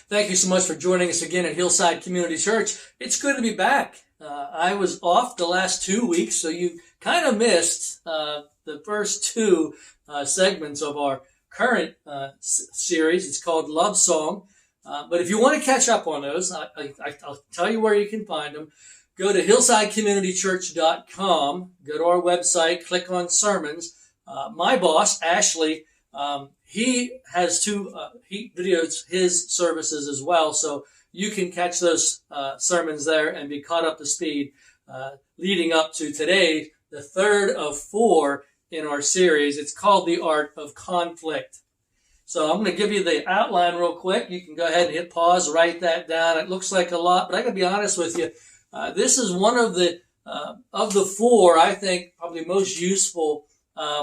Thank you so much for joining us again at Hillside Community Church. It's good to be back. I was off the last 2 weeks, so you kind of missed the first two segments of our current series. It's called Love Song. But if you want to catch up on those, I'll tell you where you can find them. Go to hillsidecommunitychurch.com, go to our website, click on sermons. My boss, Ashley, he has he videos his services as well, so you can catch those sermons there and be caught up to speed leading up to today, the third of 4 in our series. It's called The Art of Conflict. So I'm going to give you the outline real quick. You can go ahead and hit pause, write that down. It looks like a lot, but I got to be honest with you. This is one of the 4, I think, probably most useful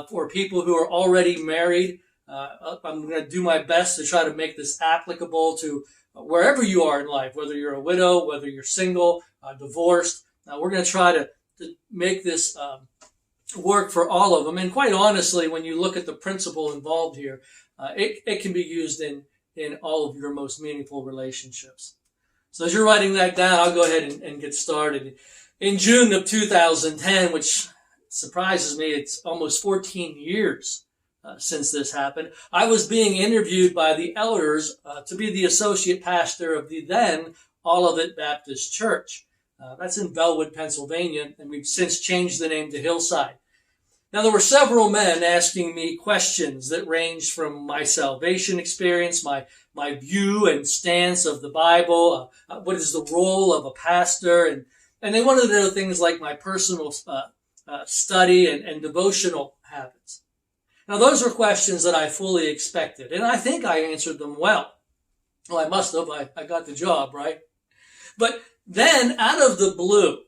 for people who are already married. I'm going to do my best to try to make this applicable to wherever you are in life, whether you're a widow, whether you're single, divorced. We're going to try to make this work for all of them. And quite honestly, when you look at the principle involved here, it can be used in all of your most meaningful relationships. So as you're writing that down, I'll go ahead and get started. In June of 2010, which surprises me, it's almost 14 years since this happened, I was being interviewed by the elders to be the associate pastor of the then Olivet Baptist Church. That's in Bellwood, Pennsylvania, and we've since changed the name to Hillside. Now, there were several men asking me questions that ranged from my salvation experience, my view and stance of the Bible, what is the role of a pastor, and they wanted to know things like my personal study and devotional habits. Now, those were questions that I fully expected, and I think I answered them well. Well, I must have. I got the job, right? But then, out of the blue,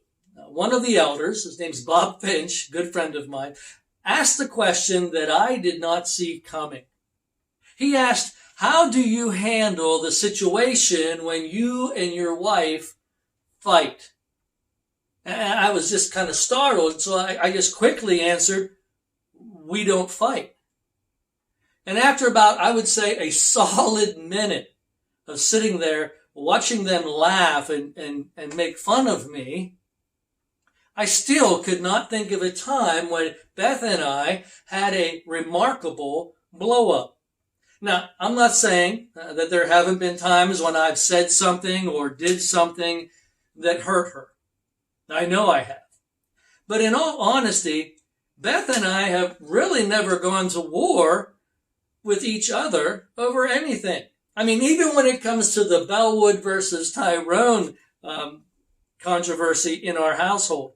one of the elders, his name's Bob Finch, good friend of mine, asked a question that I did not see coming. He asked, how do you handle the situation when you and your wife fight? And I was just kind of startled, so I just quickly answered, we don't fight. And after about, I would say, a solid minute of sitting there watching them laugh and make fun of me, I still could not think of a time when Beth and I had a remarkable blow-up. Now, I'm not saying that there haven't been times when I've said something or did something that hurt her. I know I have. But in all honesty, Beth and I have really never gone to war with each other over anything. I mean, even when it comes to the Bellwood versus Tyrone controversy in our household,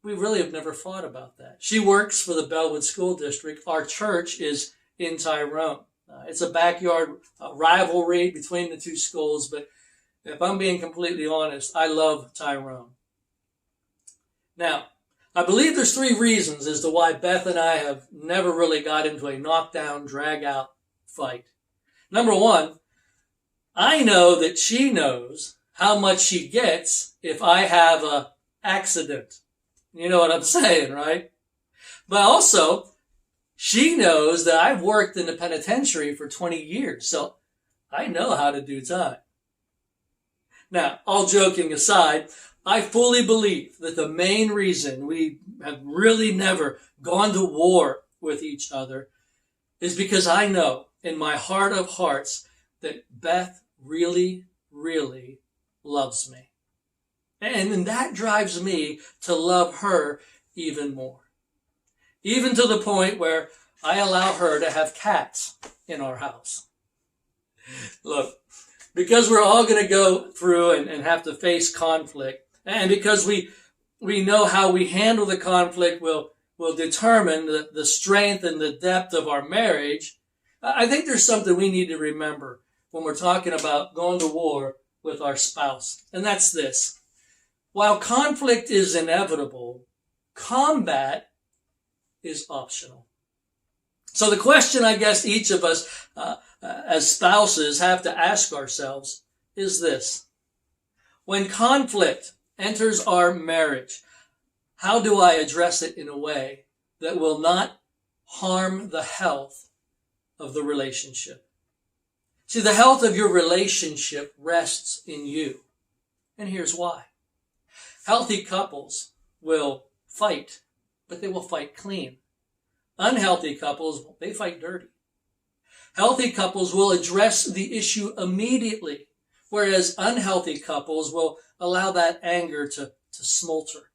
we really have never fought about that. She works for the Bellwood School District. Our church is in Tyrone. It's a backyard rivalry between the two schools, but if I'm being completely honest, I love Tyrone. Now, I believe there's 3 reasons as to why Beth and I have never really got into a knockdown, drag-out fight. Number 1, I know that she knows how much she gets if I have an accident. You know what I'm saying, right? But also, she knows that I've worked in the penitentiary for 20 years, so I know how to do time. Now, all joking aside, I fully believe that the main reason we have really never gone to war with each other is because I know in my heart of hearts that Beth really, really loves me. And that drives me to love her even more. Even to the point where I allow her to have cats in our house. Look, because we're all going to go through and have to face conflict, and because we know how we handle the conflict will determine the strength and the depth of our marriage, I think there's something we need to remember when we're talking about going to war with our spouse. And that's this. While conflict is inevitable, combat is optional. So the question I guess each of us as spouses have to ask ourselves is this. When conflict enters our marriage, how do I address it in a way that will not harm the health of the relationship? See, the health of your relationship rests in you. And here's why. Healthy couples will fight, but they will fight clean. Unhealthy couples, they fight dirty. Healthy couples will address the issue immediately, whereas unhealthy couples will allow that anger to smolder.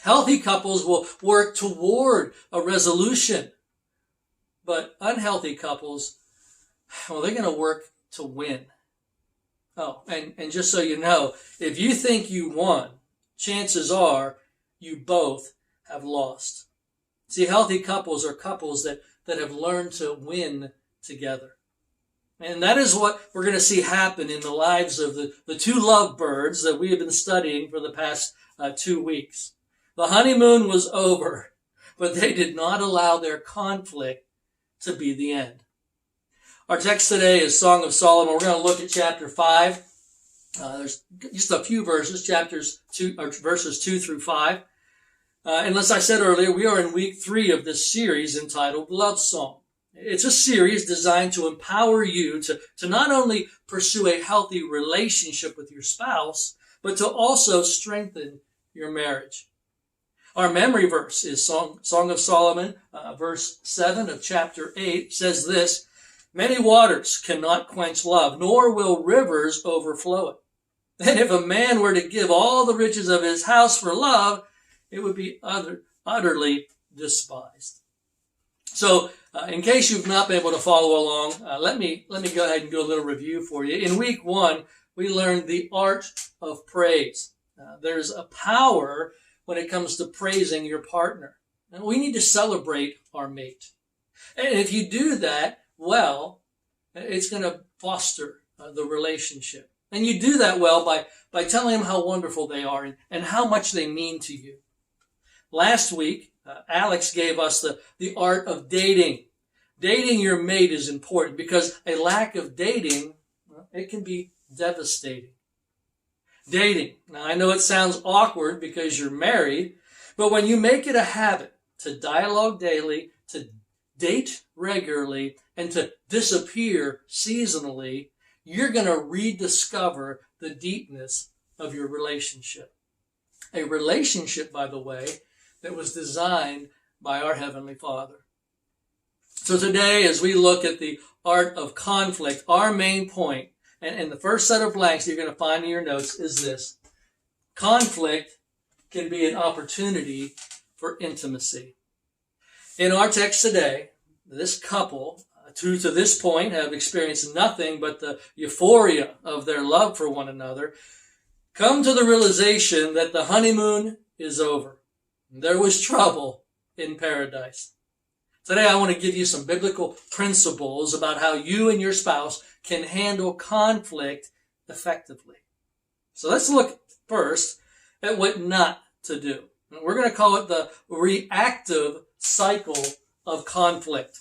Healthy couples will work toward a resolution, but unhealthy couples, well, they're going to work to win. Oh, and just so you know, if you think you won, chances are you both have lost. See, healthy couples are couples that have learned to win together. And that is what we're going to see happen in the lives of the two lovebirds that we have been studying for the past 2 weeks. The honeymoon was over, but they did not allow their conflict to be the end. Our text today is Song of Solomon. We're going to look at chapter 5. There's just a few verses, verses 2 through 5. And as I said earlier, we are in week 3 of this series entitled Love Song. It's a series designed to empower you to not only pursue a healthy relationship with your spouse, but to also strengthen your marriage. Our memory verse is Song of Solomon, verse 7 of chapter 8, says this: "Many waters cannot quench love, nor will rivers overflow it. And if a man were to give all the riches of his house for love, it would be utterly despised." So, in case you've not been able to follow along, let me go ahead and do a little review for you. In week 1, we learned the art of praise. There's a power when it comes to praising your partner. And we need to celebrate our mate. And if you do that well, it's going to foster the relationship. And you do that well by telling them how wonderful they are and how much they mean to you. Last week, Alex gave us the art of dating. Dating your mate is important because a lack of dating, it can be devastating. Dating. Now, I know it sounds awkward because you're married, but when you make it a habit to dialogue daily, to date regularly, and to disappear seasonally, you're going to rediscover the deepness of your relationship. A relationship, by the way, that was designed by our Heavenly Father. So today, as we look at the art of conflict, our main point, and the first set of blanks you're going to find in your notes is this: conflict can be an opportunity for intimacy. In our text today, this couple, to this point, have experienced nothing but the euphoria of their love for one another, come to the realization that the honeymoon is over. There was trouble in paradise. Today I want to give you some biblical principles about how you and your spouse can handle conflict effectively. So let's look first at what not to do. We're going to call it the reactive cycle of conflict.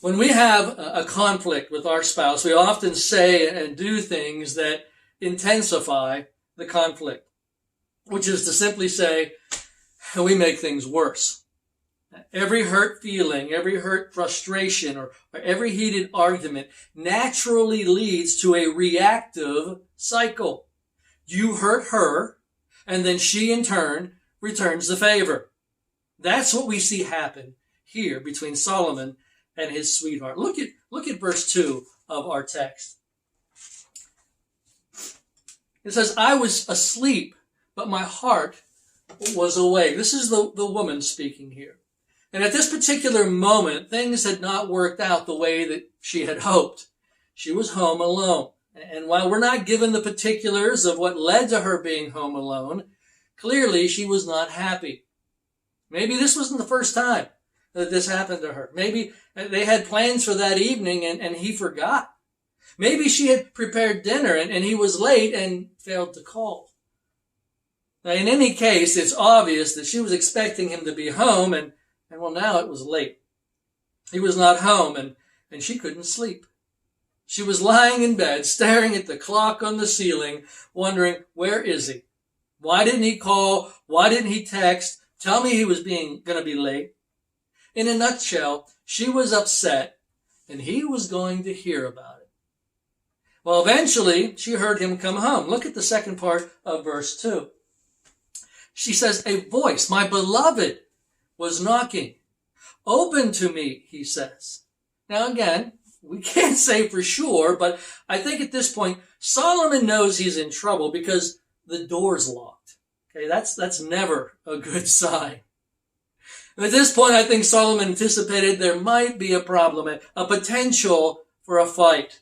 When we have a conflict with our spouse, we often say and do things that intensify the conflict, which is to simply say, we make things worse. Every hurt feeling, every hurt frustration, or every heated argument naturally leads to a reactive cycle. You hurt her, and then she in turn returns the favor. That's what we see happen here between Solomon and his sweetheart. Look at verse 2 of our text. It says, "I was asleep, but my heart was awake." This is the woman speaking here. And at this particular moment, things had not worked out the way that she had hoped. She was home alone. And while we're not given the particulars of what led to her being home alone, clearly she was not happy. Maybe this wasn't the first time that this happened to her. Maybe they had plans for that evening and he forgot. Maybe she had prepared dinner and he was late and failed to call. Now, in any case, it's obvious that she was expecting him to be home and well, now it was late. He was not home and she couldn't sleep. She was lying in bed, staring at the clock on the ceiling, wondering, where is he? Why didn't he call? Why didn't he text? Tell me he was going to be late. In a nutshell, she was upset and he was going to hear about it. Well, eventually, she heard him come home. Look at the second part of verse 2. She says, a voice, my beloved, was knocking. Open to me, he says. Now again, we can't say for sure, but I think at this point, Solomon knows he's in trouble because the door's locked. Okay, that's never a good sign. At this point, I think Solomon anticipated there might be a problem, a potential for a fight.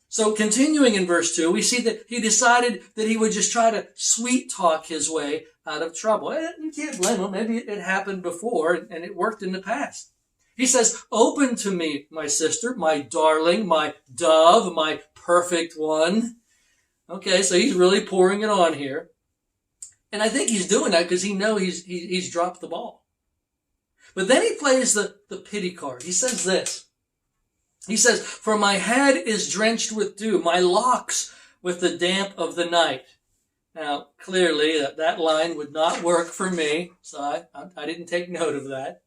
So continuing in verse 2, we see that he decided that he would just try to sweet talk his way out of trouble. And you can't blame him. Maybe it happened before and it worked in the past. He says, open to me, my sister, my darling, my dove, my perfect one. Okay, so he's really pouring it on here. And I think he's doing that because he knows he's dropped the ball. But then he plays the pity card. He says this. He says, for my head is drenched with dew, my locks with the damp of the night. Now, clearly, that line would not work for me, so I didn't take note of that.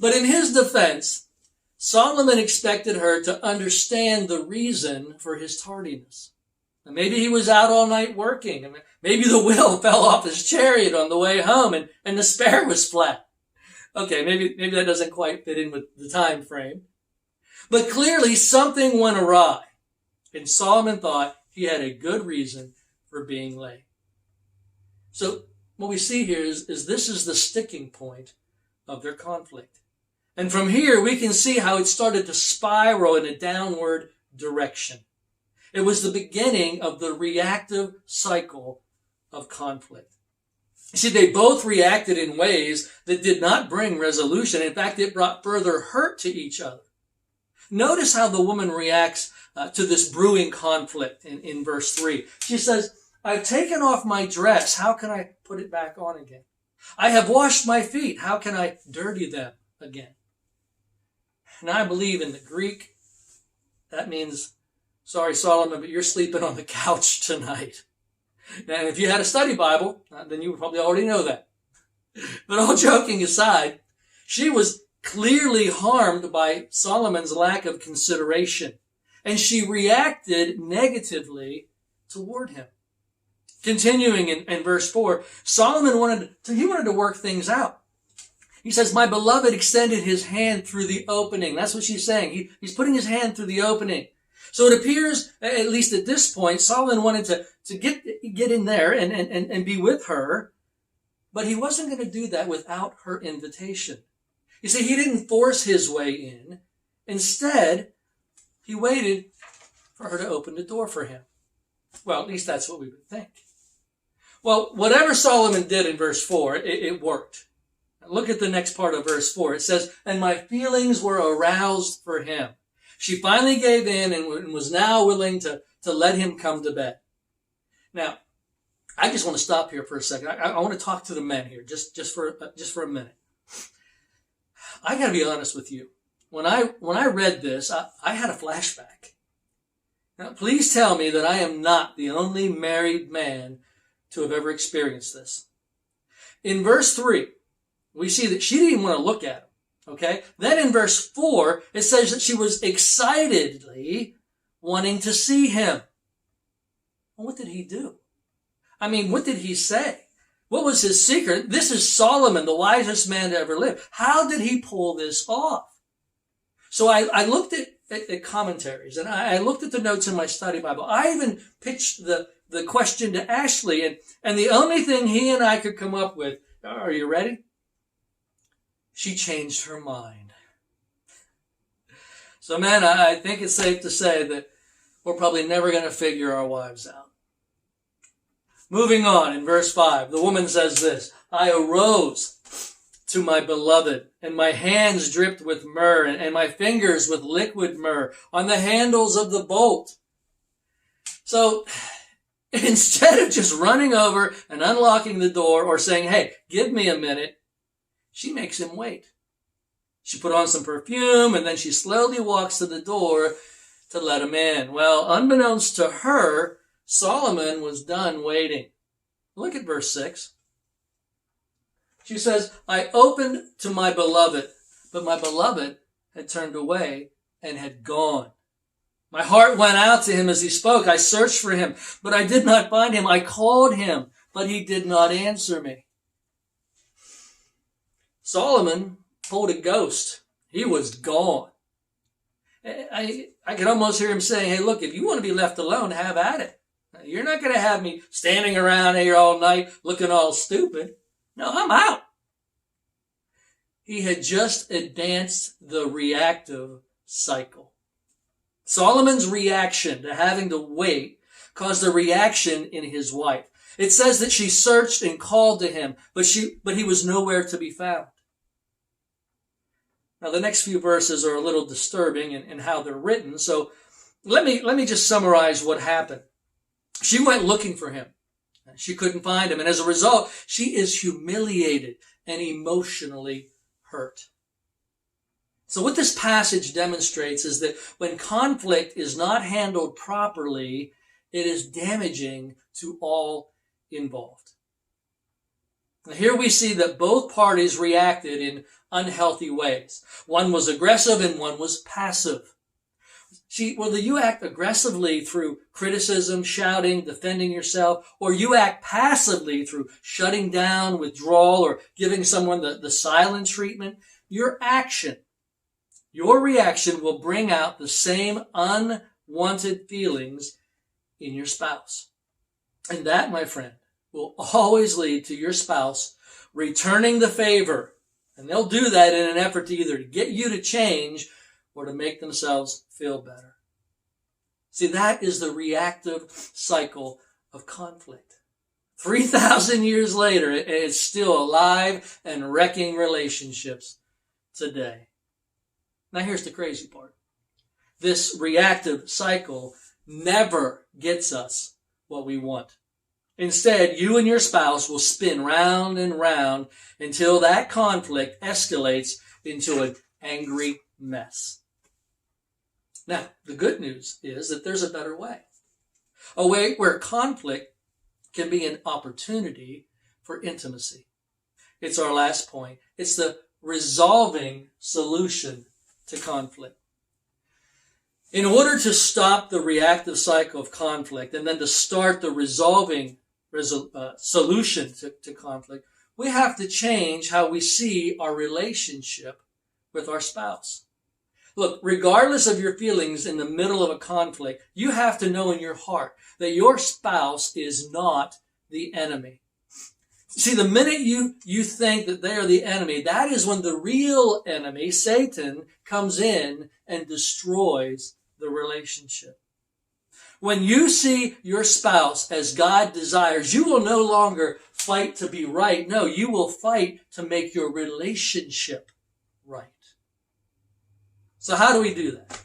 But in his defense, Solomon expected her to understand the reason for his tardiness. And maybe he was out all night working. And maybe the wheel fell off his chariot on the way home and the spare was flat. Okay, maybe that doesn't quite fit in with the time frame. But clearly something went awry. And Solomon thought he had a good reason for being late. So what we see here is this is the sticking point of their conflict. And from here we can see how it started to spiral in a downward direction. It was the beginning of the reactive cycle of conflict. You see, they both reacted in ways that did not bring resolution. In fact, it brought further hurt to each other. Notice how the woman reacts to this brewing conflict in verse 3. She says, I've taken off my dress. How can I put it back on again? I have washed my feet. How can I dirty them again? And I believe in the Greek, that means, sorry, Solomon, but you're sleeping on the couch tonight. Now, if you had a study Bible, then you would probably already know that. But all joking aside, she was clearly harmed by Solomon's lack of consideration, and she reacted negatively toward him. Continuing in verse 4, Solomon wanted to work things out. He says, my beloved extended his hand through the opening. That's what she's saying. He's putting his hand through the opening. So it appears, at least at this point, Solomon wanted to get in there and be with her, but he wasn't going to do that without her invitation. You see, he didn't force his way in. Instead, he waited for her to open the door for him. Well, at least that's what we would think. Well, whatever Solomon did in verse 4, it worked. Look at the next part of verse 4. It says, and my feelings were aroused for him. She finally gave in and was now willing to let him come to bed. Now, I just want to stop here for a second. I want to talk to the men here just for a minute. I got to be honest with you. When I read this, I had a flashback. Now, please tell me that I am not the only married man to have ever experienced this. In verse 3, we see that she didn't even want to look at him. Okay? Then in verse 4, it says that she was excitedly wanting to see him. Well, what did he do? I mean, what did he say? What was his secret? This is Solomon, the wisest man to ever live. How did he pull this off? So I looked at commentaries, and I looked at the notes in my study Bible. I even pitched the question to Ashley, and the only thing he and I could come up with, are you ready? She changed her mind. So man, I think it's safe to say that we're probably never going to figure our wives out. Moving on in verse 5, the woman says this, I arose to my beloved, and my hands dripped with myrrh, and my fingers with liquid myrrh on the handles of the bolt. So instead of just running over and unlocking the door or saying, hey, give me a minute, she makes him wait. She put on some perfume, and then she slowly walks to the door to let him in. Well, unbeknownst to her, Solomon was done waiting. Look at verse 6. She says, I opened to my beloved, but my beloved had turned away and had gone. My heart went out to him as he spoke. I searched for him, but I did not find him. I called him, but he did not answer me. Solomon pulled a ghost. He was gone. I can almost hear him saying, hey, look, if you want to be left alone, have at it. You're not going to have me standing around here all night looking all stupid. No, I'm out. He had just advanced the reactive cycle. Solomon's reaction to having to wait caused a reaction in his wife. It says that she searched and called to him, but he was nowhere to be found. Now, the next few verses are a little disturbing in how they're written, so let me just summarize what happened. She went looking for him. She couldn't find him, and as a result, she is humiliated and emotionally hurt. So what this passage demonstrates is that when conflict is not handled properly, it is damaging to all involved. Now, here we see that both parties reacted in unhealthy ways. One was aggressive and one was passive. Whether you act aggressively through criticism, shouting, defending yourself, or you act passively through shutting down, withdrawal, or giving someone the silent treatment, your reaction will bring out the same unwanted feelings in your spouse. And that, my friend, will always lead to your spouse returning the favor. And they'll do that in an effort to either get you to change or to make themselves feel better. See, that is the reactive cycle of conflict. 3,000 years later, it's still alive and wrecking relationships today. Now here's the crazy part. This reactive cycle never gets us what we want. Instead, you and your spouse will spin round and round until that conflict escalates into an angry mess. Now, the good news is that there's a better way. A way where conflict can be an opportunity for intimacy. It's our last point. It's the resolving solution to conflict. In order to stop the reactive cycle of conflict and then to start the resolving solution to conflict, we have to change how we see our relationship with our spouse. Look, regardless of your feelings in the middle of a conflict, you have to know in your heart that your spouse is not the enemy. See, the minute you think that they are the enemy, that is when the real enemy, Satan, comes in and destroys the relationship. When you see your spouse as God desires, you will no longer fight to be right. No, you will fight to make your relationship right. So how do we do that?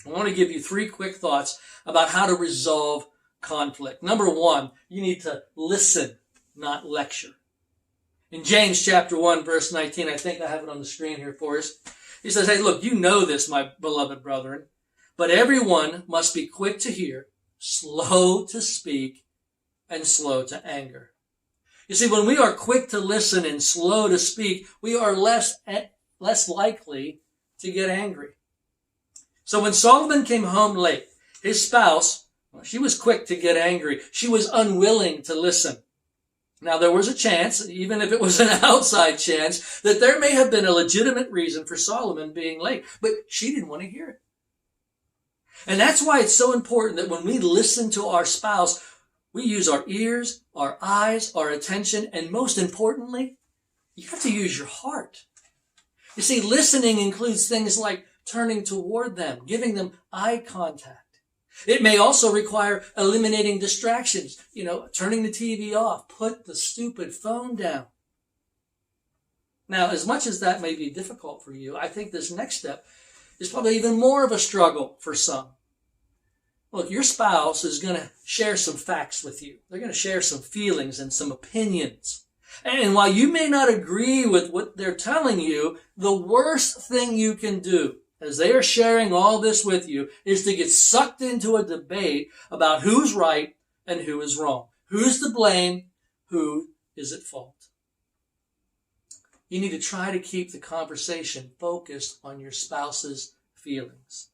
I want to give you 3 quick thoughts about how to resolve conflict. Number 1, you need to listen, not lecture. In James chapter 1, verse 19, I think I have it on the screen here for us. He says, hey, look, you know this, my beloved brethren, but everyone must be quick to hear, slow to speak, and slow to anger. You see, when we are quick to listen and slow to speak, we are less likely to get angry. So when Solomon came home late, his spouse, she was quick to get angry. She was unwilling to listen. Now, there was a chance, even if it was an outside chance, that there may have been a legitimate reason for Solomon being late, but she didn't want to hear it. And that's why it's so important that when we listen to our spouse, we use our ears, our eyes, our attention, and most importantly, you have to use your heart. You see, listening includes things like turning toward them, giving them eye contact. It may also require eliminating distractions, turning the TV off, put the stupid phone down. Now, as much as that may be difficult for you, I think this next step is probably even more of a struggle for some. Look, your spouse is going to share some facts with you. They're going to share some feelings and some opinions. And while you may not agree with what they're telling you, the worst thing you can do as they are sharing all this with you is to get sucked into a debate about who's right and who is wrong. Who's to blame? Who is at fault? You need to try to keep the conversation focused on your spouse's feelings.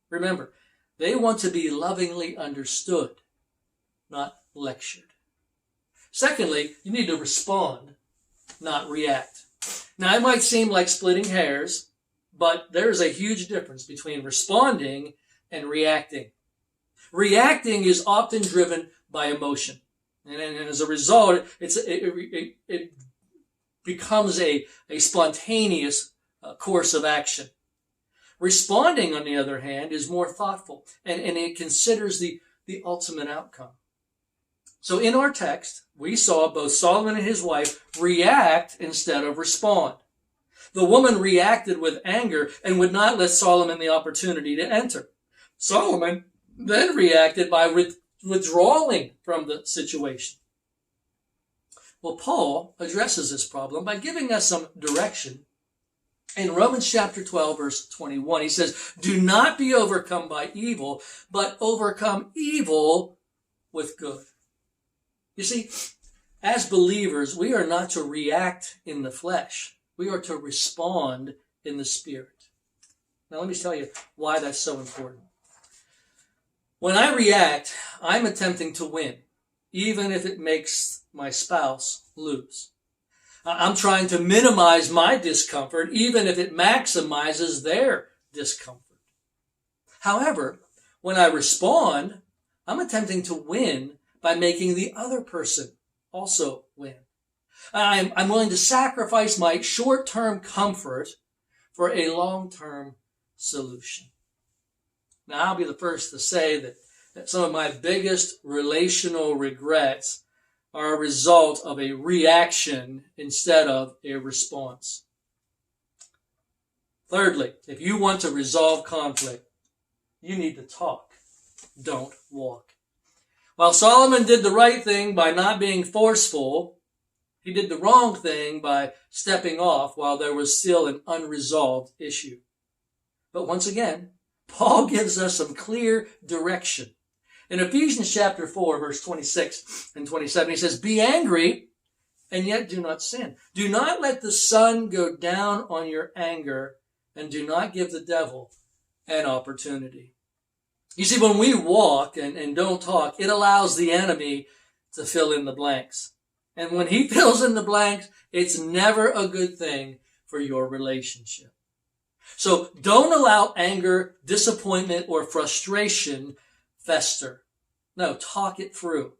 Remember, they want to be lovingly understood, not lectured. Secondly, you need to respond, not react. Now, it might seem like splitting hairs, but there is a huge difference between responding and reacting. Reacting is often driven by emotion. And as a result, it becomes a spontaneous course of action. Responding, on the other hand, is more thoughtful, and it considers the ultimate outcome. So in our text, we saw both Solomon and his wife react instead of respond. The woman reacted with anger and would not let Solomon the opportunity to enter. Solomon then reacted by withdrawing from the situation. Well, Paul addresses this problem by giving us some direction. In Romans chapter 12, verse 21, he says, "Do not be overcome by evil, but overcome evil with good." You see, as believers, we are not to react in the flesh. We are to respond in the Spirit. Now, let me tell you why that's so important. When I react, I'm attempting to win, even if it makes my spouse lose. I'm trying to minimize my discomfort, even if it maximizes their discomfort. However, when I respond, I'm attempting to win by making the other person also win. I'm willing to sacrifice my short-term comfort for a long-term solution. Now, I'll be the first to say that some of my biggest relational regrets are a result of a reaction instead of a response. Thirdly, if you want to resolve conflict, you need to talk. Don't walk. While Solomon did the right thing by not being forceful, he did the wrong thing by stepping off while there was still an unresolved issue. But once again, Paul gives us some clear direction. In Ephesians chapter 4, verse 26 and 27, he says, "Be angry, and yet do not sin. Do not let the sun go down on your anger, and do not give the devil an opportunity." You see, when we walk and don't talk, it allows the enemy to fill in the blanks. And when he fills in the blanks, it's never a good thing for your relationship. So don't allow anger, disappointment, or frustration fester. No, talk it through.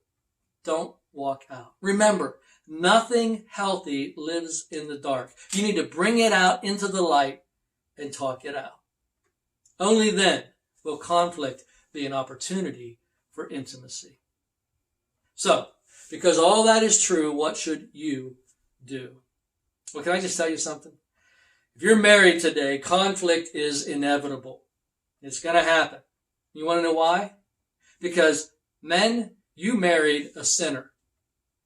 Don't walk out. Remember, nothing healthy lives in the dark. You need to bring it out into the light and talk it out. Only then will conflict be an opportunity for intimacy. So, because all that is true, what should you do? Well, can I just tell you something? If you're married today, conflict is inevitable. It's going to happen. You want to know why? Because, men, you married a sinner.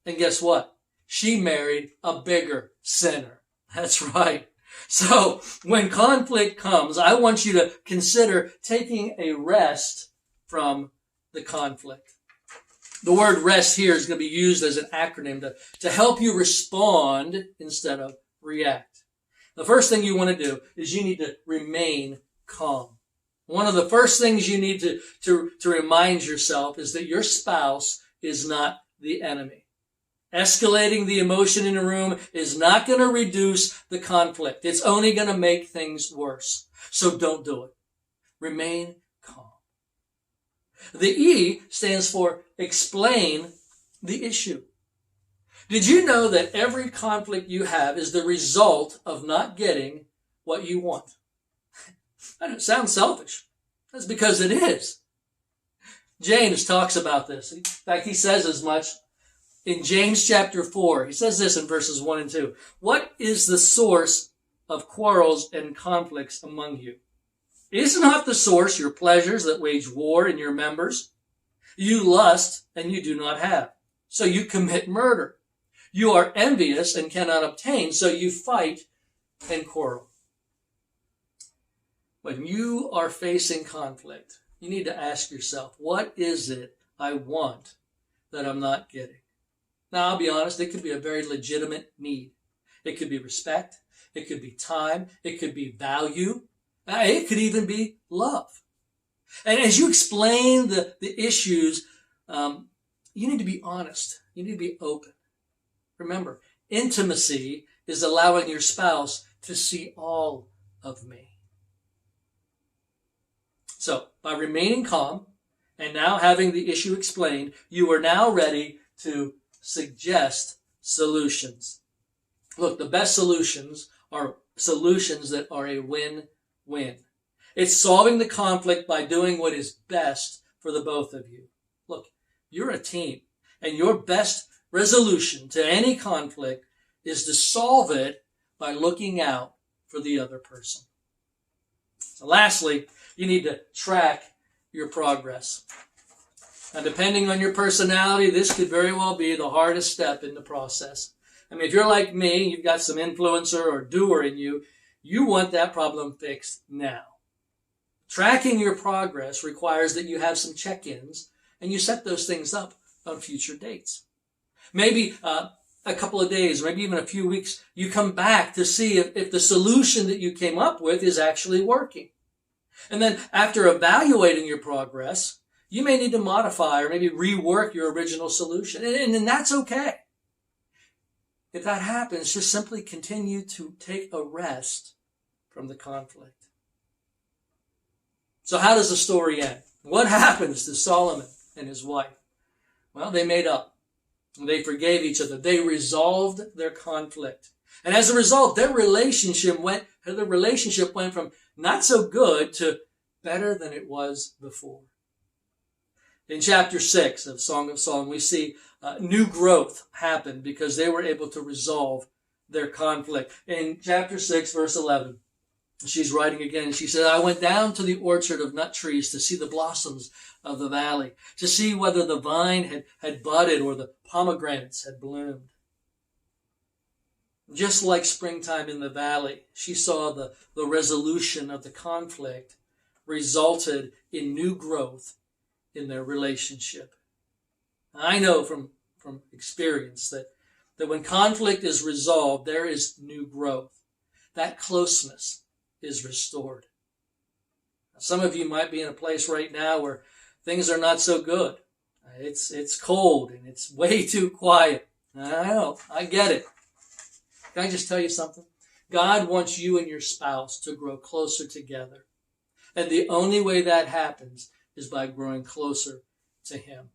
And guess what? She married a bigger sinner. That's right. So, when conflict comes, I want you to consider taking a rest from the conflict. The word rest here is going to be used as an acronym to help you respond instead of react. The first thing you want to do is you need to remain calm. One of the first things you need to remind yourself is that your spouse is not the enemy. Escalating the emotion in a room is not going to reduce the conflict. It's only going to make things worse. So don't do it. Remain calm. The E stands for explain the issue. Did you know that every conflict you have is the result of not getting what you want? That sounds selfish. That's because it is. James talks about this. In fact, he says as much in James chapter 4. He says this in verses 1 and 2. What is the source of quarrels and conflicts among you? Is not the source your pleasures that wage war in your members? You lust and you do not have, so you commit murder. You are envious and cannot obtain, so you fight and quarrel. When you are facing conflict, you need to ask yourself, what is it I want that I'm not getting? Now, I'll be honest, it could be a very legitimate need. It could be respect. It could be time. It could be value. It could even be love. And as you explain the issues, you need to be honest. You need to be open. Remember, intimacy is allowing your spouse to see all of me. So, by remaining calm and now having the issue explained, you are now ready to suggest solutions. Look, the best solutions are solutions that are a win-win. It's solving the conflict by doing what is best for the both of you. Look, you're a team, and your best resolution to any conflict is to solve it by looking out for the other person. So lastly, you need to track your progress. Now, depending on your personality, this could very well be the hardest step in the process. I mean, if you're like me, you've got some influencer or doer in you, you want that problem fixed now. Tracking your progress requires that you have some check-ins and you set those things up on future dates. Maybe a couple of days, maybe even a few weeks, you come back to see if the solution that you came up with is actually working. And then after evaluating your progress, you may need to modify or maybe rework your original solution. And that's okay. If that happens, just simply continue to take a rest from the conflict. So how does the story end? What happens to Solomon and his wife? Well, they made up. They forgave each other. They resolved their conflict. And as a result, their relationship went from not so good to better than it was before. In chapter 6 of Song of Solomon, we see new growth happen because they were able to resolve their conflict. In chapter 6, verse 11, she's writing again. She said, I went down to the orchard of nut trees to see the blossoms of the valley, to see whether the vine had budded or the pomegranates had bloomed. Just like springtime in the valley, she saw the resolution of the conflict resulted in new growth in their relationship. I know from experience that when conflict is resolved, there is new growth. That closeness is restored. Some of you might be in a place right now where things are not so good. It's cold and it's way too quiet. I know, I get it. Can I just tell you something? God wants you and your spouse to grow closer together. And the only way that happens is by growing closer to Him.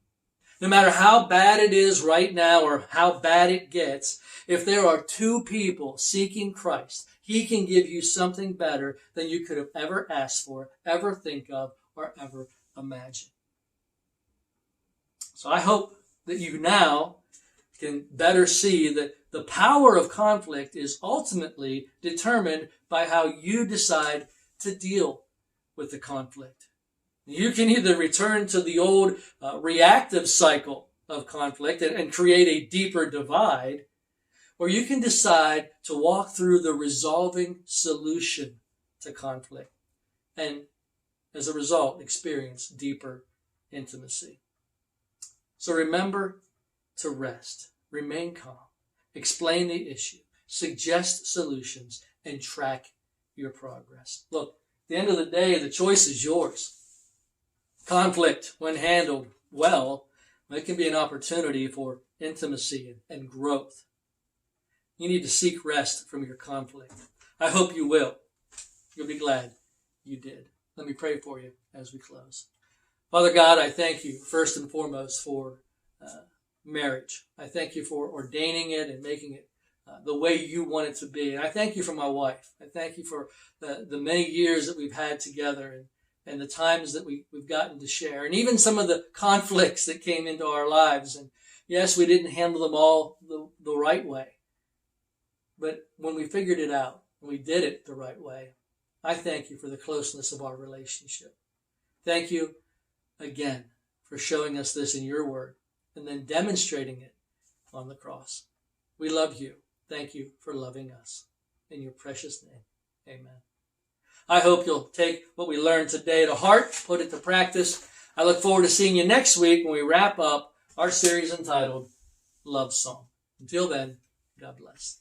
No matter how bad it is right now or how bad it gets, if there are two people seeking Christ, He can give you something better than you could have ever asked for, ever think of, or ever imagine. So I hope that you now can better see that the power of conflict is ultimately determined by how you decide to deal with the conflict. You can either return to the old reactive cycle of conflict and create a deeper divide, or you can decide to walk through the resolving solution to conflict and, as a result, experience deeper intimacy. So remember to rest, remain calm, explain the issue, suggest solutions, and track your progress. Look, at the end of the day, the choice is yours. Conflict, when handled well, it can be an opportunity for intimacy and growth. You need to seek rest from your conflict. I hope you will. You'll be glad you did. Let me pray for you as we close. Father God, I thank you first and foremost for marriage. I thank you for ordaining it and making it the way you want it to be. And I thank you for my wife. I thank you for the many years that we've had together and the times that we've gotten to share, and even some of the conflicts that came into our lives. And yes, we didn't handle them all the right way. But when we figured it out, and we did it the right way, I thank you for the closeness of our relationship. Thank you again for showing us this in your word and then demonstrating it on the cross. We love you. Thank you for loving us. In your precious name, amen. I hope you'll take what we learned today to heart, put it to practice. I look forward to seeing you next week when we wrap up our series entitled Love Song. Until then, God bless.